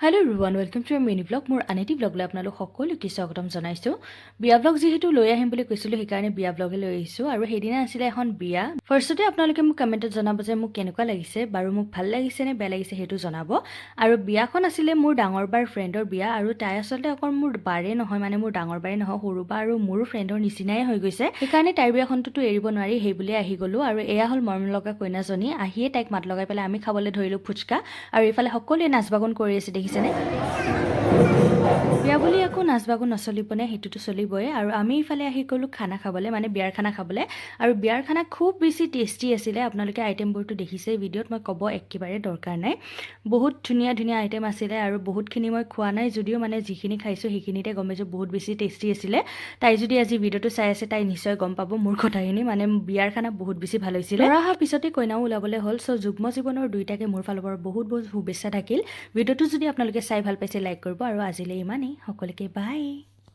hello' everyone welcome to mini blog মোৰ আনেটি ব্লগলৈ আপোনালোক সকলোকে স্বাগতম জনাইছোঁ বিয়া ব্লগ যিহেতু লৈ আহিম বুলি কৈছিলোঁ সেইকাৰণে বিয়া ব্লগে লৈ আহিছোঁ আৰু সেইদিনা আছিলে এখন বিয়া ফাৰ্ষ্টতে আপোনালোকে মোক কমেণ্টত জনাব যে মোক কেনেকুৱা লাগিছে বাৰু মোক ভাল লাগিছে নে বেয়া লাগিছে সেইটো জনাব আৰু বিয়াখন আছিলে মোৰ ডাঙৰ বাৰ ফ্ৰেণ্ডৰ বিয়া আৰু তাই আচলতে অকল মোৰ বাৰে নহয় মানে মোৰ ডাঙৰ বাৰে নহয় সৰু বা আৰু মোৰো ফ্ৰেণ্ডৰ নিচিনাই হৈ গৈছে সেইকাৰণে তাইৰ বিয়াখনটোতো এৰিব নোৱাৰি সেই বুলি আহি গ'লোঁ আৰু এয়া হ'ল মৰম লগা কইনাজনী আহিয়ে তাইক মাত লগাই পেলাই আমি খাবলৈ ধৰিলোঁ ফুচকা আৰু এইফালে সকলোৱে নাচ বাগন কৰি আছে দেখিছেনে বিয়া বুলি একো নাচ বাগো নচলিবনে সেইটোতো চলিবই আৰু আমি ইফালে আহি গ'লোঁ খানা খাবলৈ মানে বিয়াৰ খানা খাবলৈ আৰু বিয়াৰ খানা খুব বেছি টেষ্টি আছিলে আপোনালোকে আইটেমবোৰতো দেখিছে ভিডিঅ'ত মই ক'ব একেবাৰে দৰকাৰ নাই বহুত ধুনীয়া ধুনীয়া আইটেম আছিলে আৰু বহুতখিনি মই খোৱা নাই যদিও মানে যিখিনি খাইছোঁ সেইখিনিতে গম পাইছোঁ বহুত বেছি টেষ্টি আছিলে তাই যদি আজি ভিডিঅ'টো চাই আছে তাই নিশ্চয় গম পাব মোৰ কথাখিনি মানে বিয়াৰ খানা বহুত বেছি ভাল হৈছিলে ল'ৰা অহাৰ পিছতে কইনাও ওলাবলৈ হ'ল চ' যুগ্ম জীৱনৰ দুইটাকে মোৰ ফালৰ পৰা বহুত বহুত শুভেচ্ছা থাকিল ভিডিঅ'টো যদি আপোনালোকে চাই ভাল পাইছে লাইক কৰিব আৰু আজিলৈ ইমানেই সকলোকে বাই